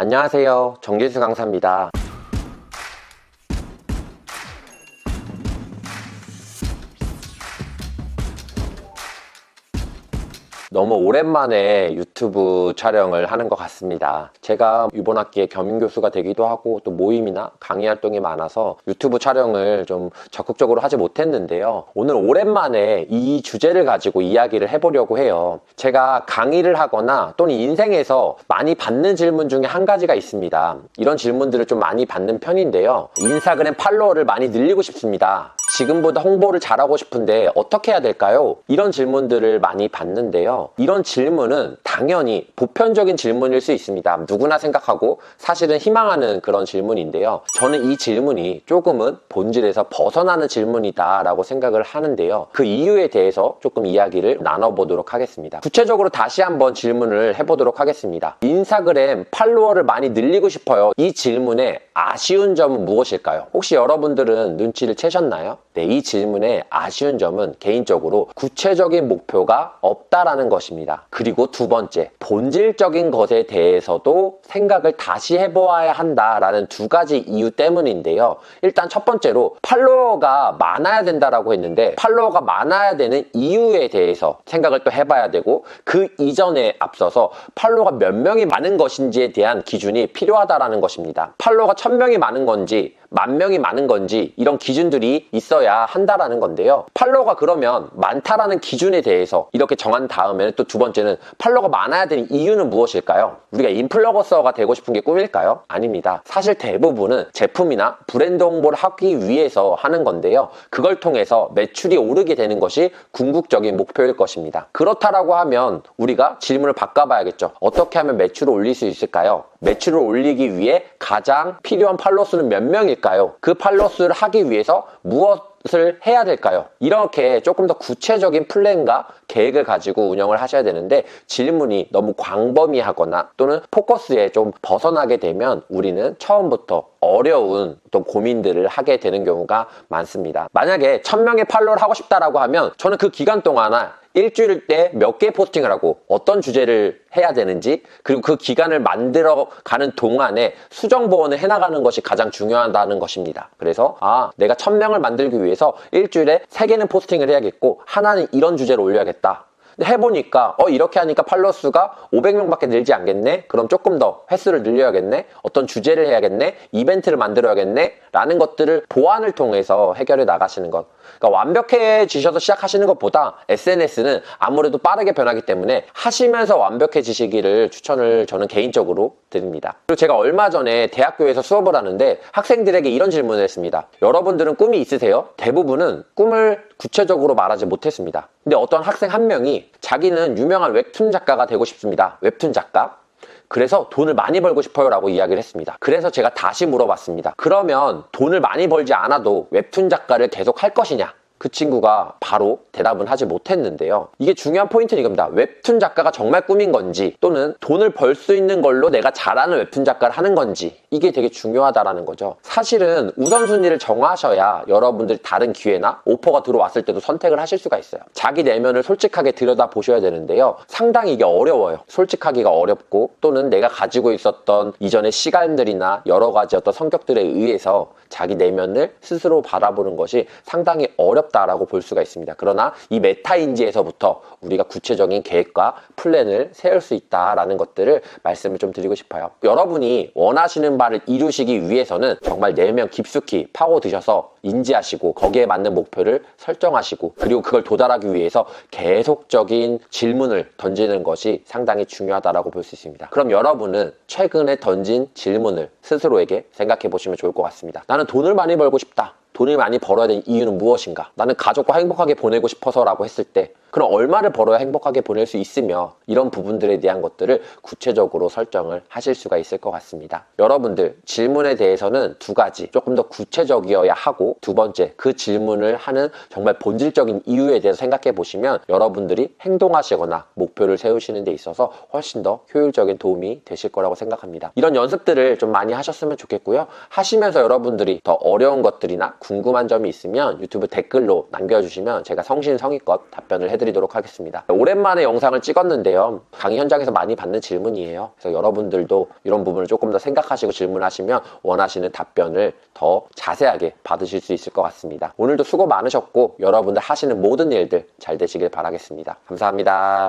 안녕하세요. 정진수 강사입니다. 너무 오랜만에 유튜브 촬영을 하는 것 같습니다. 제가 이번 학기에 겸임교수가 되기도 하고 또 모임이나 강의 활동이 많아서 유튜브 촬영을 좀 적극적으로 하지 못했는데요. 오늘 오랜만에 이 주제를 가지고 이야기를 해보려고 해요. 제가 강의를 하거나 또는 인생에서 많이 받는 질문 중에 한 가지가 있습니다. 이런 질문들을 좀 많이 받는 편인데요. 인스타그램 팔로워를 많이 늘리고 싶습니다. 지금보다 홍보를 잘하고 싶은데 어떻게 해야 될까요? 이런 질문들을 많이 받는데요. 이런 질문은 당연히 보편적인 질문일 수 있습니다. 누구나 생각하고 사실은 희망하는 그런 질문인데요. 저는 이 질문이 조금은 본질에서 벗어나는 질문이다 라고 생각을 하는데요. 그 이유에 대해서 조금 이야기를 나눠보도록 하겠습니다. 구체적으로 다시 한번 질문을 해보도록 하겠습니다. 인스타그램 팔로워를 많이 늘리고 싶어요. 이 질문의 아쉬운 점은 무엇일까요? 혹시 여러분들은 눈치를 채셨나요? 네, 이 질문의 아쉬운 점은 개인적으로 구체적인 목표가 없다라는 것입니다. 그리고 두 번째, 본질적인 것에 대해서도 생각을 다시 해보아야 한다라는 두 가지 이유 때문인데요. 일단 첫 번째로 팔로워가 많아야 된다라고 했는데 팔로워가 많아야 되는 이유에 대해서 생각을 또 해봐야 되고 그 이전에 앞서서 팔로워가 몇 명이 많은 것인지에 대한 기준이 필요하다라는 것입니다. 팔로워가 1000명이 많은 건지 10,000명이 많은 건지 이런 기준들이 있어야 한다라는 건데요. 팔로워가 그러면 많다라는 기준에 대해서 이렇게 정한 다음에는 또 두 번째는 팔로워가 많아야 되는 이유는 무엇일까요? 우리가 인플루언서가 되고 싶은 게 꿈일까요? 아닙니다. 사실 대부분은 제품이나 브랜드 홍보를 하기 위해서 하는 건데요. 그걸 통해서 매출이 오르게 되는 것이 궁극적인 목표일 것입니다. 그렇다라고 하면 우리가 질문을 바꿔봐야겠죠. 어떻게 하면 매출을 올릴 수 있을까요? 매출을 올리기 위해 가장 필요한 팔로워 수는 몇 명일까요? 그 팔로워 수를 하기 위해서 무엇을 해야 될까요? 이렇게 조금 더 구체적인 플랜과 계획을 가지고 운영을 하셔야 되는데 질문이 너무 광범위하거나 또는 포커스에 좀 벗어나게 되면 우리는 처음부터 어려운 또 고민들을 하게 되는 경우가 많습니다. 만약에 1000명의 팔로우를 하고 싶다라고 하면 저는 그 기간 동안에 일주일 때 몇 개 포스팅을 하고 어떤 주제를 해야 되는지 그리고 그 기간을 만들어가는 동안에 수정보완을 해나가는 것이 가장 중요하다는 것입니다. 그래서 내가 1000명을 만들기 위해서 일주일에 3개는 포스팅을 해야겠고 하나는 이런 주제로 올려야겠다. 해보니까 이렇게 하니까 팔로워 수가 500명밖에 늘지 않겠네? 그럼 조금 더 횟수를 늘려야겠네? 어떤 주제를 해야겠네? 이벤트를 만들어야겠네? 라는 것들을 보완을 통해서 해결해 나가시는 것. 그러니까 완벽해지셔서 시작하시는 것보다 SNS는 아무래도 빠르게 변하기 때문에 하시면서 완벽해지시기를 추천을 저는 개인적으로 드립니다. 그리고 제가 얼마 전에 대학교에서 수업을 하는데 학생들에게 이런 질문을 했습니다. 여러분들은 꿈이 있으세요? 대부분은 꿈을 구체적으로 말하지 못했습니다. 근데 어떤 학생 한 명이 자기는 유명한 웹툰 작가가 되고 싶습니다. 웹툰 작가. 그래서 돈을 많이 벌고 싶어요 라고 이야기를 했습니다. 그래서 제가 다시 물어봤습니다. 그러면 돈을 많이 벌지 않아도 웹툰 작가를 계속 할 것이냐? 그 친구가 바로 대답은 하지 못했는데요. 이게 중요한 포인트는 이겁니다. 웹툰 작가가 정말 꿈인 건지 또는 돈을 벌 수 있는 걸로 내가 잘하는 웹툰 작가를 하는 건지 이게 되게 중요하다라는 거죠. 사실은 우선순위를 정하셔야 여러분들이 다른 기회나 오퍼가 들어왔을 때도 선택을 하실 수가 있어요. 자기 내면을 솔직하게 들여다보셔야 되는데요. 상당히 이게 어려워요. 솔직하기가 어렵고 또는 내가 가지고 있었던 이전의 시간들이나 여러 가지 어떤 성격들에 의해서 자기 내면을 스스로 바라보는 것이 상당히 어렵다라고 볼 수가 있습니다. 그러나 이 메타인지에서부터 우리가 구체적인 계획과 플랜을 세울 수 있다라는 것들을 말씀을 좀 드리고 싶어요. 여러분이 원하시는 바를 이루시기 위해서는 정말 내면 깊숙이 파고드셔서 인지하시고 거기에 맞는 목표를 설정하시고 그리고 그걸 도달하기 위해서 계속적인 질문을 던지는 것이 상당히 중요하다라고 볼 수 있습니다. 그럼 여러분은 최근에 던진 질문을 스스로에게 생각해 보시면 좋을 것 같습니다. 나는 돈을 많이 벌고 싶다. 돈을 많이 벌어야 되는 이유는 무엇인가? 나는 가족과 행복하게 보내고 싶어서 라고 했을 때 그럼 얼마를 벌어야 행복하게 보낼 수 있으며 이런 부분들에 대한 것들을 구체적으로 설정을 하실 수가 있을 것 같습니다. 여러분들 질문에 대해서는 두 가지 조금 더 구체적이어야 하고 두 번째 그 질문을 하는 정말 본질적인 이유에 대해서 생각해 보시면 여러분들이 행동하시거나 목표를 세우시는 데 있어서 훨씬 더 효율적인 도움이 되실 거라고 생각합니다. 이런 연습들을 좀 많이 하셨으면 좋겠고요. 하시면서 여러분들이 더 어려운 것들이나 궁금한 점이 있으면 유튜브 댓글로 남겨주시면 제가 성심성의껏 답변을 해드리도록 하겠습니다. 오랜만에 영상을 찍었는데요. 강의 현장에서 많이 받는 질문이에요. 그래서 여러분들도 이런 부분을 조금 더 생각하시고 질문하시면 원하시는 답변을 더 자세하게 받으실 수 있을 것 같습니다. 오늘도 수고 많으셨고 여러분들 하시는 모든 일들 잘 되시길 바라겠습니다. 감사합니다.